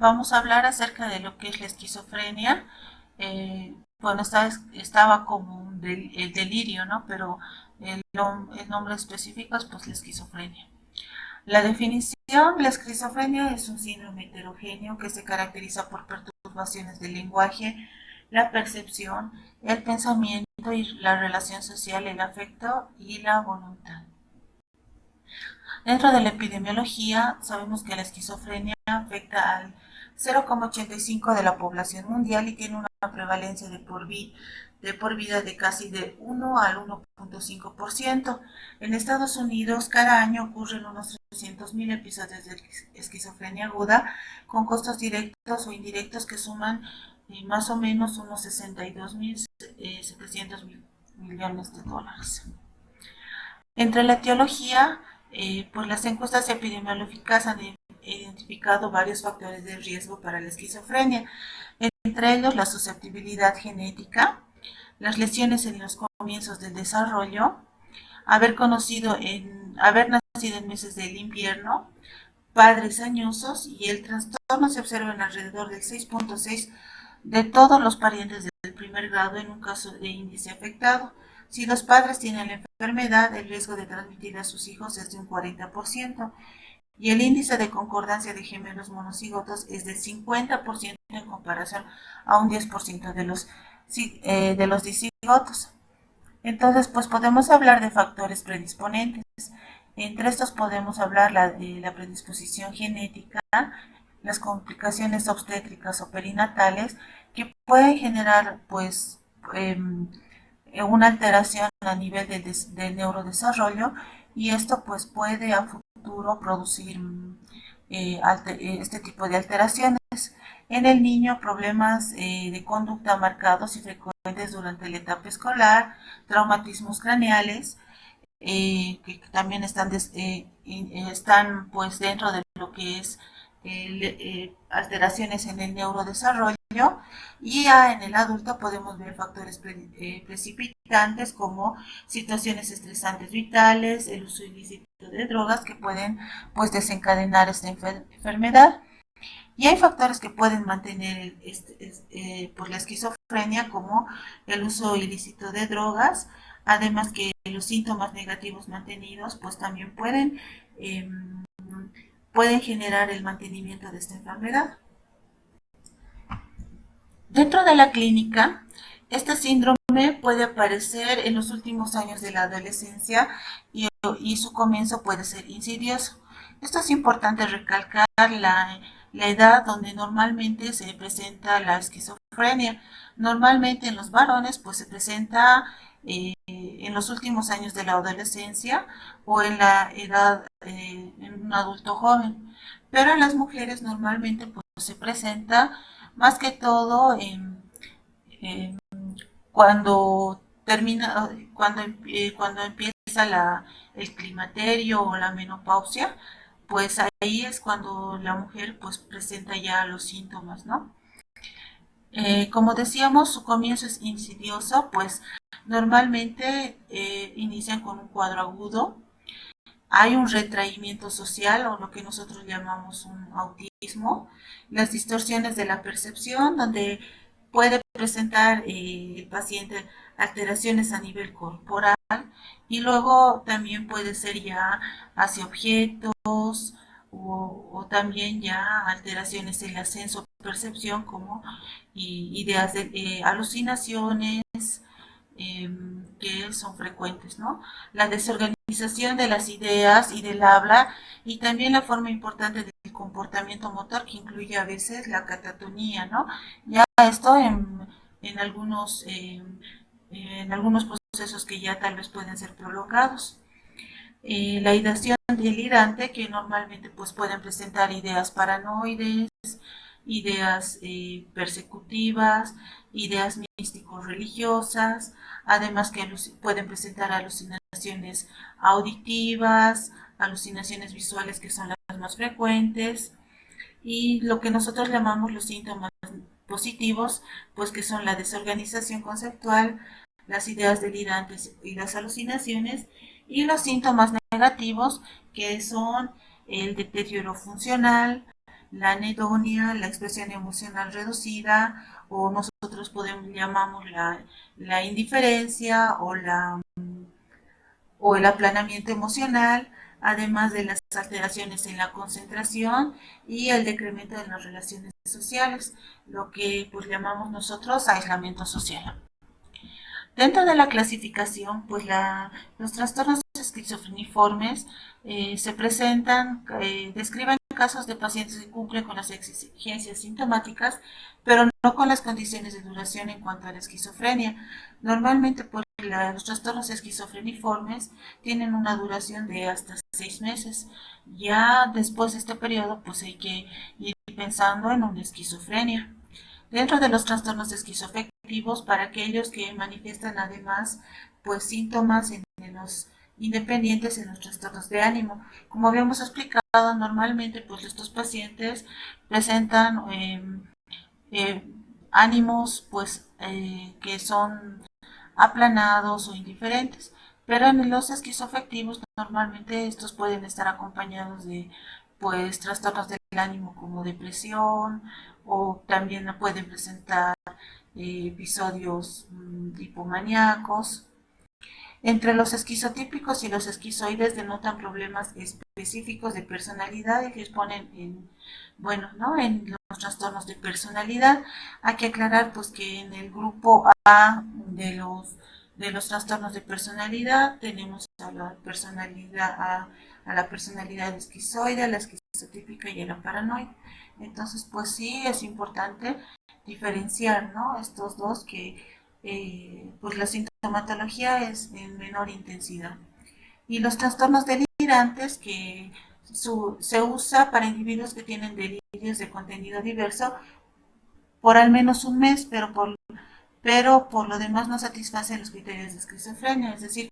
vamos a hablar acerca de lo que es la esquizofrenia. Bueno, estaba como el delirio, ¿no? Pero el nombre específico es pues la esquizofrenia. La definición: la esquizofrenia es un síndrome heterogéneo que se caracteriza por perturbaciones del lenguaje, la percepción, el pensamiento y la relación social, el afecto y la voluntad. Dentro de la epidemiología, sabemos que la esquizofrenia afecta al 0,85 de la población mundial y tiene una prevalencia de por vida de casi de 1 al 1,5%. En Estados Unidos, cada año ocurren unos 300.000 episodios de esquizofrenia aguda, con costos directos o indirectos que suman más o menos unos 62.700 millones de dólares. Entre la etiología, pues las encuestas epidemiológicas han identificado varios factores de riesgo para la esquizofrenia, entre ellos la susceptibilidad genética, las lesiones en los comienzos del desarrollo, haber nacido en meses del invierno, padres añosos, y el trastorno se observa en alrededor del 6,6 de todos los parientes del primer grado en un caso de índice afectado. Si los padres tienen la enfermedad, el riesgo de transmitir a sus hijos es de un 40%, y el índice de concordancia de gemelos monocigotos es del 50% en comparación a un 10% de los dicigotos. Entonces, pues podemos hablar de factores predisponentes. Entre estos podemos hablar de la predisposición genética, las complicaciones obstétricas o perinatales que pueden generar pues una alteración a nivel del neurodesarrollo, y esto pues puede a futuro producir este tipo de alteraciones. En el niño, problemas de conducta marcados y frecuentes durante la etapa escolar, traumatismos craneales, que también están pues dentro de lo que es alteraciones en el neurodesarrollo. Y en el adulto podemos ver factores precipitantes como situaciones estresantes vitales, el uso ilícito de drogas que pueden pues desencadenar esta enfermedad. Y hay factores que pueden mantener por la esquizofrenia, como el uso ilícito de drogas, además que los síntomas negativos mantenidos pues también eh, pueden generar el mantenimiento de esta enfermedad. Dentro de la clínica, este síndrome puede aparecer en los últimos años de la adolescencia, y su comienzo puede ser insidioso. Esto es importante recalcar la edad donde normalmente se presenta la esquizofrenia. Normalmente en los varones pues se presenta en los últimos años de la adolescencia o en la edad en un adulto joven, pero en las mujeres normalmente pues se presenta más que todo en cuando cuando empieza el climaterio o la menopausia, pues ahí es cuando la mujer pues presenta ya los síntomas, ¿no? Como decíamos, su comienzo es insidioso, pues normalmente inician con un cuadro agudo, hay un retraimiento social o lo que nosotros llamamos un autismo, las distorsiones de la percepción, donde puede presentar el paciente alteraciones a nivel corporal, y luego también puede ser ya hacia objetos o también ya alteraciones en la senso-percepción, como ideas de alucinaciones que son frecuentes, ¿no? La desorganización de las ideas y del habla, y también la forma importante del comportamiento motor, que incluye a veces la catatonía, ¿no? Ya esto en algunos procesos que ya tal vez pueden ser prolongados. La ideación delirante, que normalmente pues pueden presentar ideas paranoides, ideas persecutivas, ideas místico-religiosas, además que pueden presentar alucinaciones auditivas, alucinaciones visuales, que son las más frecuentes, y lo que nosotros llamamos los síntomas positivos, pues que son la desorganización conceptual, las ideas delirantes y las alucinaciones, y los síntomas negativos, que son el deterioro funcional, la anedonia, la expresión emocional reducida, o nosotros llamamos la indiferencia o el aplanamiento emocional, además de las alteraciones en la concentración y el decremento de las relaciones sociales, lo que pues llamamos nosotros aislamiento social. Dentro de la clasificación, pues los trastornos esquizofreniformes se presentan, describen casos de pacientes que cumplen con las exigencias sintomáticas, pero no con las condiciones de duración en cuanto a la esquizofrenia. Normalmente, pues, los trastornos esquizofreniformes tienen una duración de hasta 6 meses. Ya después de este periodo, pues hay que ir pensando en una esquizofrenia. Dentro de los trastornos esquizoafectivos, para aquellos que manifiestan además pues síntomas en los independientes en los trastornos de ánimo. Como habíamos explicado, normalmente pues estos pacientes presentan eh, ánimos pues que son aplanados o indiferentes, pero en los esquizoafectivos normalmente estos pueden estar acompañados de pues trastornos del ánimo como depresión, o también pueden presentar episodios hipomaníacos. Entre los esquizotípicos y los esquizoides denotan problemas específicos de personalidad y que exponen en los trastornos de personalidad. Hay que aclarar pues que en el grupo A de los trastornos de personalidad tenemos a la personalidad esquizoide, a la esquizotípica y a la paranoide. Entonces, pues sí, es importante diferenciar, ¿no?, estos dos que pues la sintomatología es en menor intensidad. Y los trastornos delirantes que se usa para individuos que tienen delirios de contenido diverso por al menos un mes, pero por lo demás no satisfacen los criterios de esquizofrenia, es decir,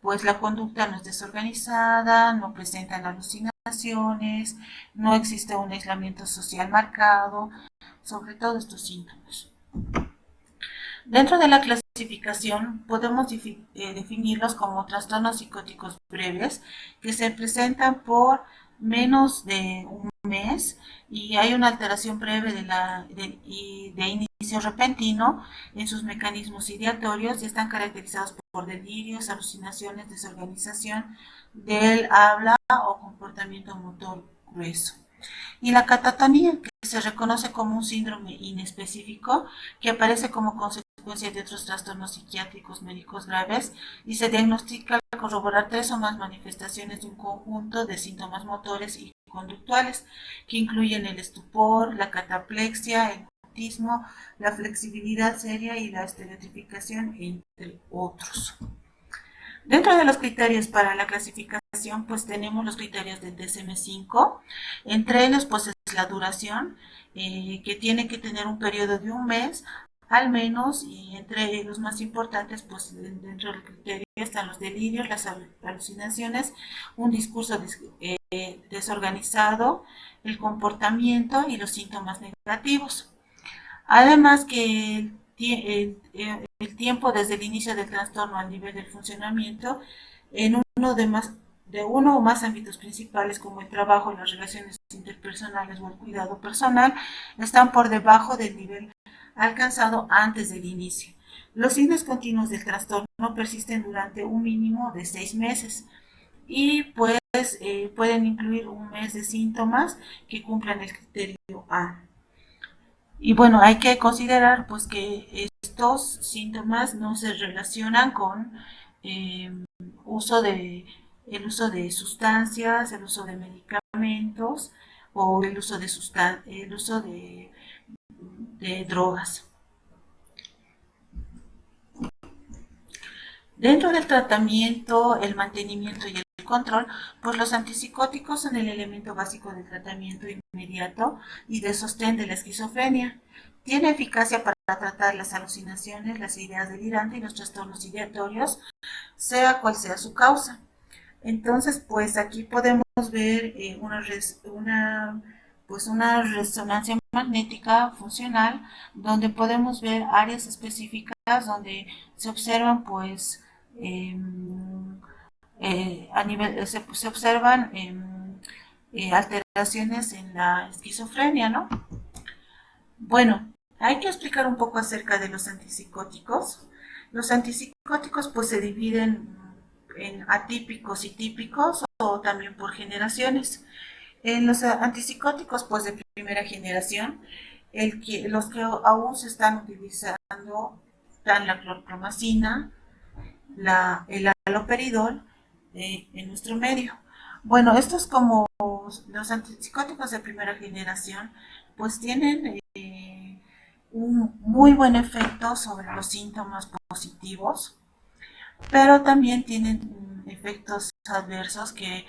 pues la conducta no es desorganizada, no presentan alucinaciones, no existe un aislamiento social marcado, sobre todo estos síntomas. Dentro de la clasificación podemos definirlos como trastornos psicóticos breves que se presentan por menos de un mes y hay una alteración breve de inicio repentino en sus mecanismos ideatorios y están caracterizados por delirios, alucinaciones, desorganización del habla o comportamiento motor grueso. Y la catatonía, que se reconoce como un síndrome inespecífico que aparece como consecuencia de otros trastornos psiquiátricos médicos graves y se diagnostica al corroborar 3 o más manifestaciones de un conjunto de síntomas motores y conductuales que incluyen el estupor, la cataplexia, el autismo, la flexibilidad seria y la estereotipicación, entre otros. Dentro de los criterios para la clasificación, pues tenemos los criterios del DSM-5. Entre ellos, pues es la duración, que tiene que tener un periodo de un mes al menos, y entre los más importantes, pues dentro del criterio están los delirios, las alucinaciones, un discurso desorganizado, el comportamiento y los síntomas negativos. Además que el tiempo desde el inicio del trastorno al nivel del funcionamiento en uno o más ámbitos principales como el trabajo, las relaciones interpersonales o el cuidado personal están por debajo del nivel alcanzado antes del inicio. Los signos continuos del trastorno persisten durante un mínimo de 6 meses y pues pueden incluir un mes de síntomas que cumplan el criterio A. Y bueno, hay que considerar pues que estos síntomas no se relacionan con eh, el uso de sustancias, el uso de medicamentos o el uso de drogas. Dentro del tratamiento, el mantenimiento y el control, pues los antipsicóticos son el elemento básico del tratamiento inmediato y de sostén de la esquizofrenia. Tiene eficacia para tratar las alucinaciones, las ideas delirantes y los trastornos ideatorios, sea cual sea su causa. Entonces, pues aquí podemos ver una resonancia magnética funcional donde podemos ver áreas específicas donde se observan pues a nivel se observan alteraciones en la esquizofrenia, ¿no? Bueno, hay que explicar un poco acerca de los antipsicóticos. Los antipsicóticos pues se dividen en atípicos y típicos o también por generaciones. En los antipsicóticos pues de primera generación, los que aún se están utilizando están la clorpromacina, el haloperidol en nuestro medio. Bueno, estos como los antipsicóticos de primera generación pues tienen un muy buen efecto sobre los síntomas positivos, pero también tienen efectos adversos que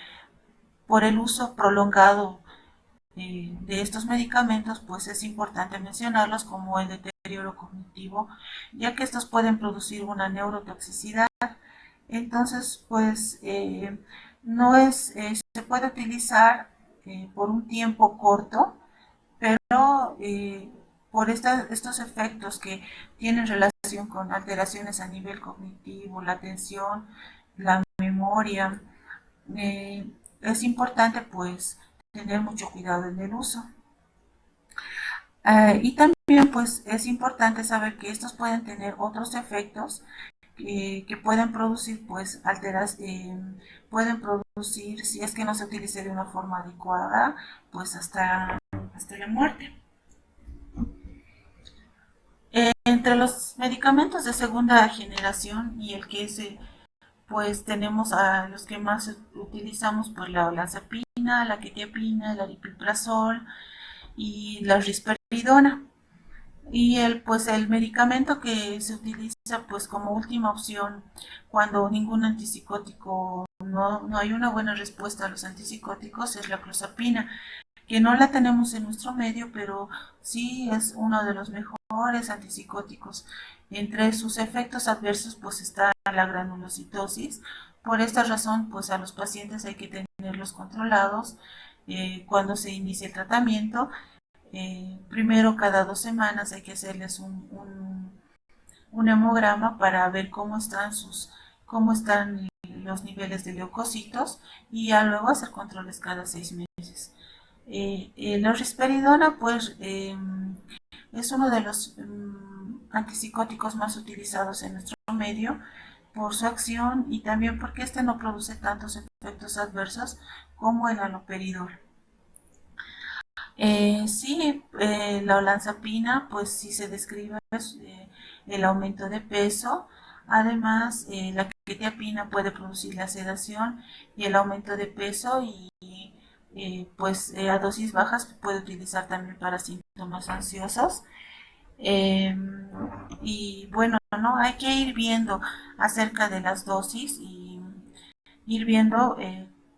por el uso prolongado de estos medicamentos, pues es importante mencionarlos como el deterioro cognitivo, ya que estos pueden producir una neurotoxicidad. Entonces, pues no es, se puede utilizar por un tiempo corto, pero por estos efectos que tienen relación con alteraciones a nivel cognitivo, la atención, la memoria, es importante pues tener mucho cuidado en el uso. Y también pues es importante saber que estos pueden tener otros efectos que pueden producir pues pueden producir, si es que no se utilice de una forma adecuada, pues hasta la muerte. Entre los medicamentos de segunda generación y el que es, pues tenemos a los que más utilizamos, pues la olanzapina, la quetiapina, el aripiprazol y la risperidona. Y pues el medicamento que se utiliza pues como última opción cuando ningún antipsicótico, no hay una buena respuesta a los antipsicóticos, es la clozapina, que no la tenemos en nuestro medio, pero sí es uno de los mejores antipsicóticos. Entre sus efectos adversos pues está la granulocitosis. Por esta razón pues a los pacientes hay que tenerlos controlados cuando se inicia el tratamiento. Primero cada 2 semanas hay que hacerles un hemograma para ver cómo están los niveles de leucocitos y ya luego hacer controles cada 6 meses. La risperidona pues es uno de los antipsicóticos más utilizados en nuestro medio por su acción y también porque este no produce tantos efectos adversos como el haloperidol. Sí, la olanzapina, pues sí se describe el aumento de peso. Además, la quetiapina puede producir la sedación y el aumento de peso y pues a dosis bajas puede utilizar también para síntomas ansiosos. Eh, y bueno, no hay que ir viendo acerca de las dosis y ir viendo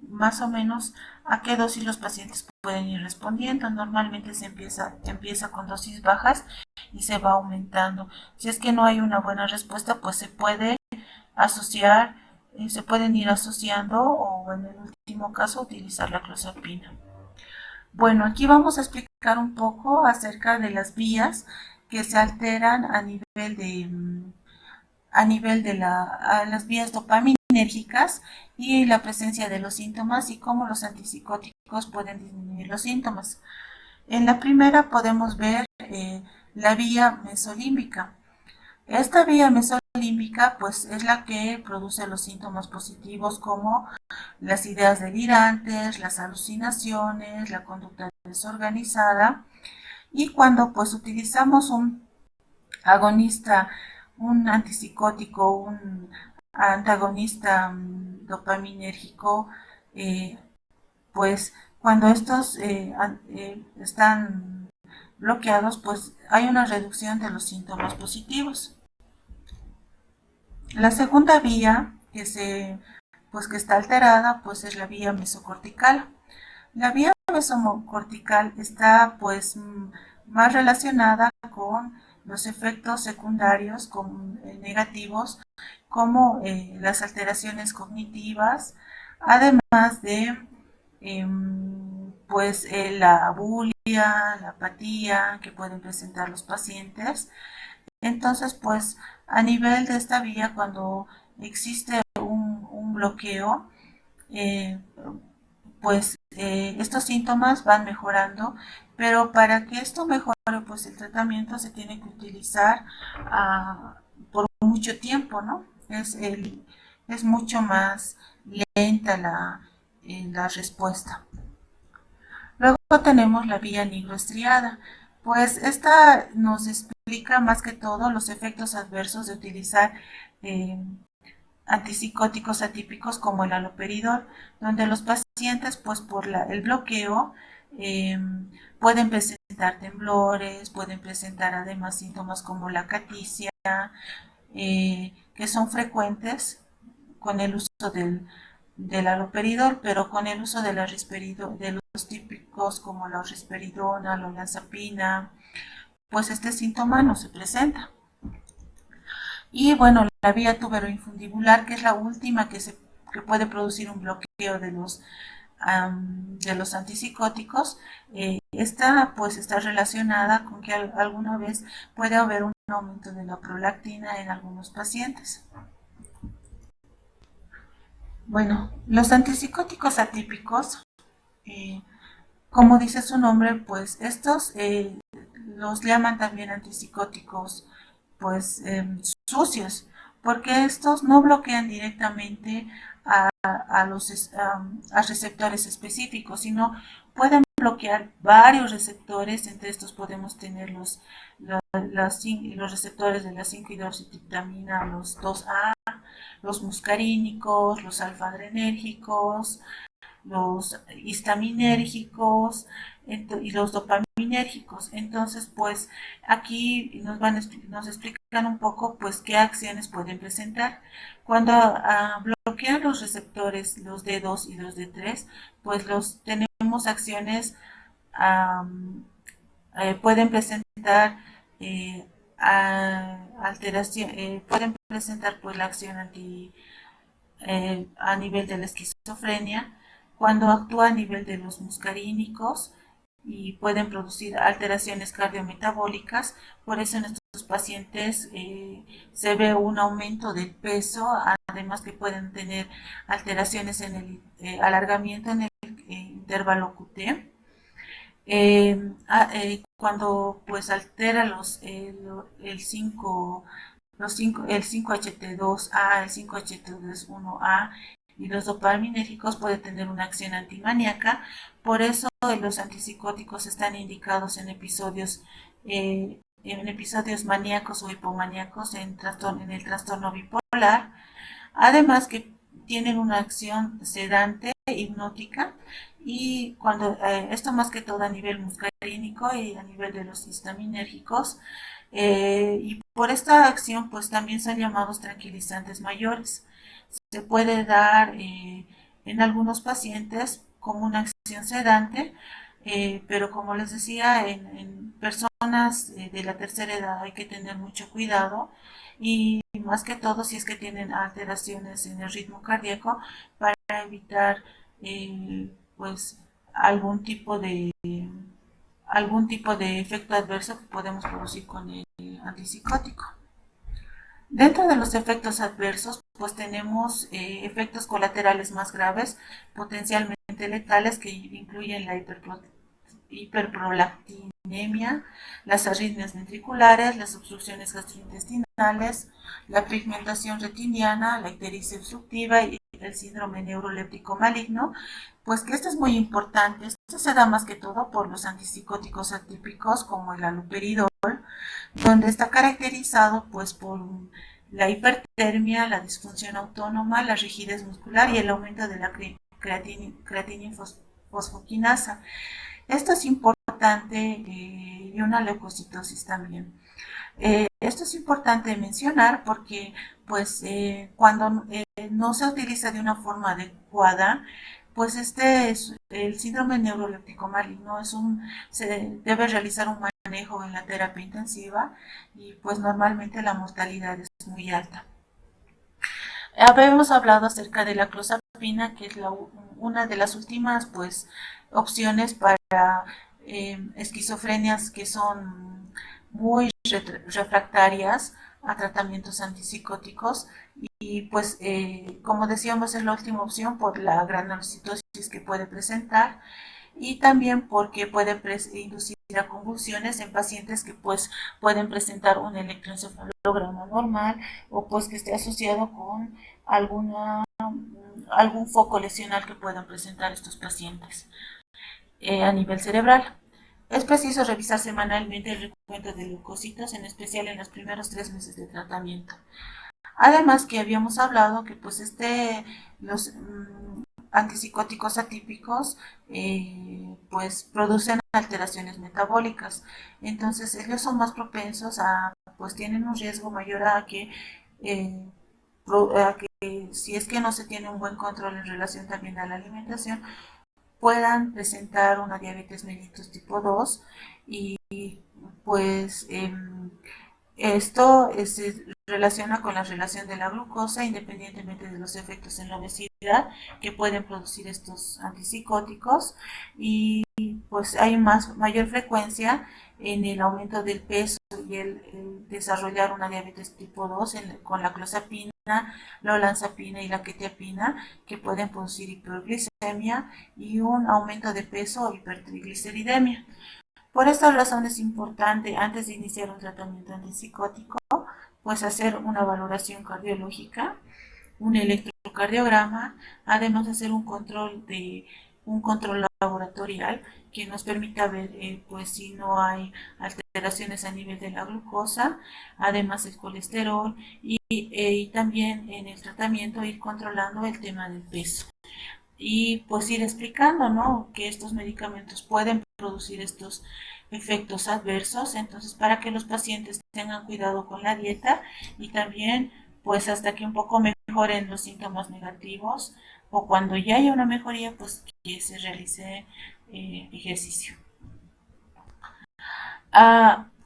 más o menos a qué dosis los pacientes pueden ir respondiendo. Normalmente empieza con dosis bajas y se va aumentando. Si es que no hay una buena respuesta, pues se puede asociar, se pueden ir asociando o en el último caso utilizar la clozapina. Bueno, aquí vamos a explicar un poco acerca de las vías que se alteran a nivel de las vías dopaminérgicas y la presencia de los síntomas y cómo los antipsicóticos pueden disminuir los síntomas. En la primera podemos ver la vía mesolímbica. Esta vía mesolímbica pues es la que produce los síntomas positivos como las ideas delirantes, las alucinaciones, la conducta desorganizada y cuando pues utilizamos un agonista, un antipsicótico, un antagonista dopaminérgico, eh, pues cuando estos están bloqueados, pues hay una reducción de los síntomas positivos. La segunda vía que está alterada, pues es la vía mesocortical. La vía mesocortical está pues más relacionada con los efectos secundarios negativos como las alteraciones cognitivas, además de pues la bulia, la apatía que pueden presentar los pacientes. Entonces, pues a nivel de esta vía, cuando existe un bloqueo, eh, pues estos síntomas van mejorando, pero para que esto mejore, pues el tratamiento se tiene que utilizar por mucho tiempo, ¿no? Es mucho más lenta la respuesta. Luego tenemos la vía nigroestriada. Pues esta nos explica más que todo los efectos adversos de utilizar eh, antipsicóticos atípicos como el haloperidol, donde los pacientes, pues por el bloqueo, eh, pueden presentar temblores, pueden presentar además síntomas como la caticia, que son frecuentes con el uso del haloperidol, pero con el uso de de los típicos como la risperidona, la olanzapina, pues este síntoma no se presenta. Y bueno, la vía tuberoinfundibular, que es la última que puede producir un bloqueo de los antipsicóticos, esta pues está relacionada con que alguna vez puede haber un aumento de la prolactina en algunos pacientes. Bueno, los antipsicóticos atípicos, eh, como dice su nombre, pues estos los llaman también antipsicóticos pues sucios, porque estos no bloquean directamente a receptores específicos, sino pueden bloquear varios receptores. Entre estos podemos tener los receptores de la 5-hidroxitriptamina, los 2A, los muscarínicos, los alfa-adrenérgicos, los histaminérgicos y los dopaminérgicos. Entonces, pues aquí nos explican un poco pues qué acciones pueden presentar. Cuando bloquean los receptores, los D2 y los D3, pues tenemos acciones, pueden presentar alteración, pueden presentar pues la acción a nivel de la esquizofrenia, cuando actúa a nivel de los muscarínicos y pueden producir alteraciones cardiometabólicas. Por eso en estos pacientes se ve un aumento del peso, además que pueden tener alteraciones en el alargamiento en el intervalo QT. Cuando pues altera el 5HT2A, el 5HT2A y los dopaminérgicos, puede tener una acción antimaníaca. Por eso los antipsicóticos están indicados en episodios maníacos o hipomaníacos en el trastorno bipolar. Además que tienen una acción sedante, hipnótica, y cuando esto más que todo a nivel muscarínico y a nivel de los histaminérgicos, y por esta acción pues también son llamados tranquilizantes mayores. Se puede dar en algunos pacientes como una acción sedante, pero como les decía, en personas de la tercera edad hay que tener mucho cuidado, y más que todo si es que tienen alteraciones en el ritmo cardíaco, para evitar pues algún tipo de efecto adverso que podemos producir con el antipsicótico. Dentro de los efectos adversos, pues tenemos efectos colaterales más graves, potencialmente letales, que incluyen la hiperprolactinemia, las arritmias ventriculares, las obstrucciones gastrointestinales, la pigmentación retiniana, la ictericia obstructiva y el síndrome neuroléptico maligno. Pues que esto es muy importante. Esto se da más que todo por los antipsicóticos atípicos como el haloperidol, donde está caracterizado pues por la hipertermia, la disfunción autónoma, la rigidez muscular y el aumento de la creatinina fosfoquinasa. Esto es importante, y una leucocitosis también. Esto es importante mencionar porque pues cuando no se utiliza de una forma adecuada, pues el síndrome neuroléptico maligno se debe realizar un manejo en la terapia intensiva, y pues normalmente la mortalidad es muy alta. Habíamos hablado acerca de la clozapina, que es una de las últimas pues opciones para esquizofrenias que son muy refractarias a tratamientos antipsicóticos, y pues como decíamos es la última opción por la granulocitosis que puede presentar, y también porque puede inducir a convulsiones en pacientes que pues pueden presentar un electroencefalograma normal o pues que esté asociado con algún foco lesional que puedan presentar estos pacientes a nivel cerebral. Es preciso revisar semanalmente el recuento de leucocitos, en especial en los primeros 3 meses de tratamiento. Además que habíamos hablado que pues los antipsicóticos atípicos pues producen alteraciones metabólicas. Entonces ellos son más propensos pues tienen un riesgo mayor eh, a que si es que no se tiene un buen control en relación también a la alimentación, puedan presentar una diabetes mellitus tipo 2 y pues esto se relaciona con la relación de la glucosa independientemente de los efectos en la obesidad que pueden producir estos antipsicóticos, y pues hay mayor frecuencia en el aumento del peso y el desarrollar una diabetes tipo 2 con la clozapina, la olanzapina y la quetiapina, que pueden producir hiperglicemia y un aumento de peso o hipertrigliceridemia. Por esta razón es importante, antes de iniciar un tratamiento antipsicótico, pues hacer una valoración cardiológica, un electrocardiograma, además de hacer un control laboratorial que nos permita ver pues si no hay alteraciones a nivel de la glucosa, además el colesterol, y también en el tratamiento ir controlando el tema del peso y pues ir explicando, ¿no?, que estos medicamentos pueden producir estos efectos adversos, entonces para que los pacientes tengan cuidado con la dieta y también pues hasta que un poco mejoren los síntomas negativos o cuando ya haya una mejoría pues que se realice ejercicio.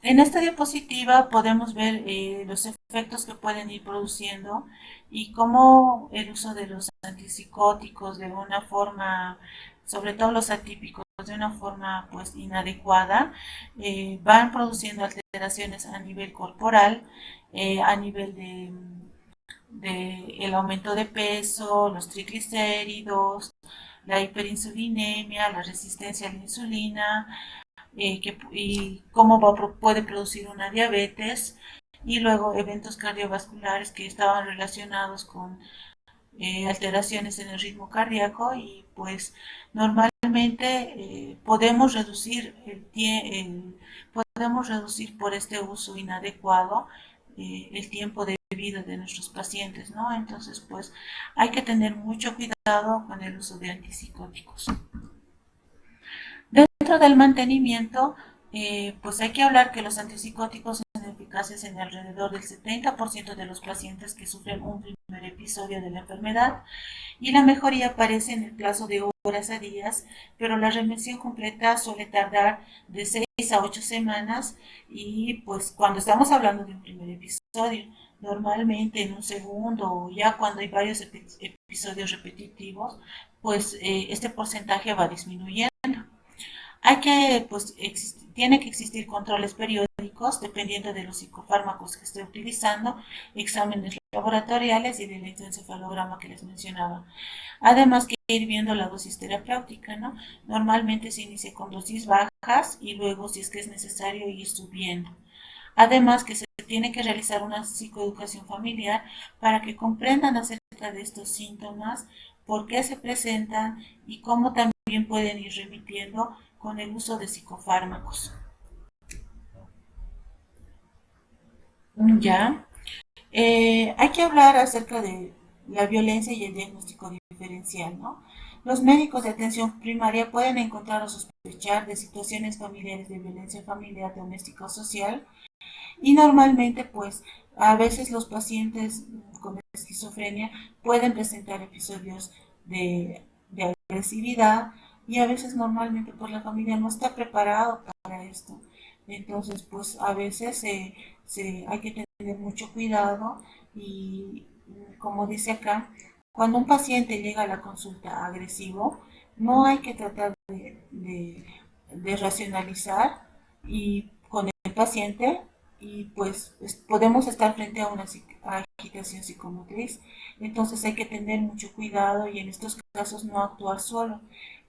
En esta diapositiva podemos ver los efectos que pueden ir produciendo y cómo el uso de los antipsicóticos de una forma, sobre todo los atípicos, de una forma pues inadecuada, van produciendo alteraciones a nivel corporal, a nivel de el aumento de peso, los triglicéridos, la hiperinsulinemia, la resistencia a la insulina, y cómo puede producir una diabetes, y luego eventos cardiovasculares que estaban relacionados con alteraciones en el ritmo cardíaco, y pues normalmente podemos reducir por este uso inadecuado el tiempo de vida de nuestros pacientes, ¿no? Entonces pues hay que tener mucho cuidado con el uso de antipsicóticos. Dentro del mantenimiento, pues hay que hablar que los antipsicóticos son eficaces en alrededor del 70% de los pacientes que sufren un primer episodio de la enfermedad, y la mejoría aparece en el plazo de horas a días, pero la remisión completa suele tardar de 6 a 8 semanas, y pues cuando estamos hablando de un primer episodio, normalmente en un segundo o ya cuando hay varios episodios repetitivos, pues este porcentaje va disminuyendo. Tiene que existir controles periódicos dependiendo de los psicofármacos que esté utilizando, exámenes laboratoriales y del electroencefalograma que les mencionaba. Además que ir viendo la dosis terapéutica, ¿no? Normalmente se inicia con dosis bajas y luego, si es que es necesario, ir subiendo. Además que se tiene que realizar una psicoeducación familiar para que comprendan acerca de estos síntomas, por qué se presentan y cómo también pueden ir remitiendo con el uso de psicofármacos. Ya, hay que hablar acerca de la violencia y el diagnóstico diferencial, ¿no? Los médicos de atención primaria pueden encontrar o sospechar de situaciones familiares de violencia familiar, doméstica o social, y normalmente pues a veces los pacientes con esquizofrenia pueden presentar episodios de agresividad, y a veces normalmente pues la familia no está preparado para esto. Entonces pues a veces hay que tener mucho cuidado, y como dice acá, cuando un paciente llega a la consulta agresivo, no hay que tratar de racionalizar y con el paciente, y pues podemos estar frente a agitación psicomotriz. Entonces hay que tener mucho cuidado y en estos casos no actuar solo.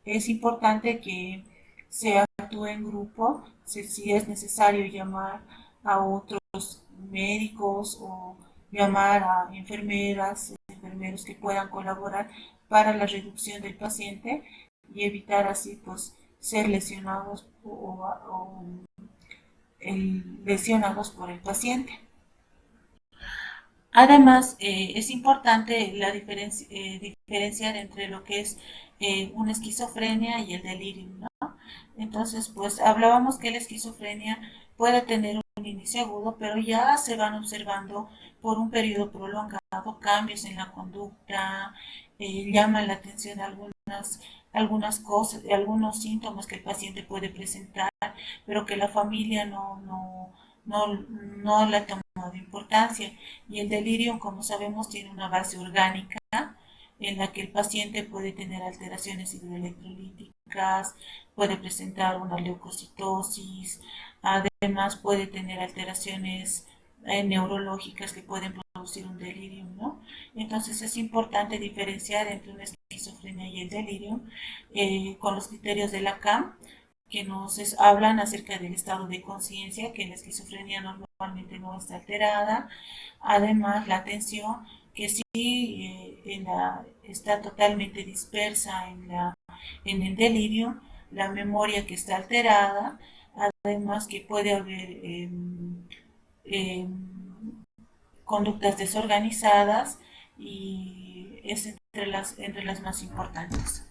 Es importante que se actúe en grupo, si es necesario llamar a otros médicos o llamar a enfermeras, enfermeros que puedan colaborar para la reducción del paciente y evitar así pues ser lesionados o lesionados por el paciente. Además, es importante diferenciar entre lo que es una esquizofrenia y el delirio, ¿no? Entonces, pues hablábamos que la esquizofrenia puede tener un inicio agudo, pero ya se van observando por un periodo prolongado cambios en la conducta, llaman la atención algunas cosas, algunos síntomas que el paciente puede presentar, pero que la familia no la toma de importancia. Y el delirio, como sabemos, tiene una base orgánica en la que el paciente puede tener alteraciones hidroelectrolíticas, puede presentar una leucocitosis, además puede tener alteraciones neurológicas que pueden producir un delirio, ¿no? Entonces es importante diferenciar entre una esquizofrenia y el delirio con los criterios de la CAM que hablan acerca del estado de conciencia, que la esquizofrenia normalmente no está alterada, además la atención que sí está totalmente dispersa en el delirio, la memoria que está alterada, además que puede haber eh, conductas desorganizadas y es entre las más importantes.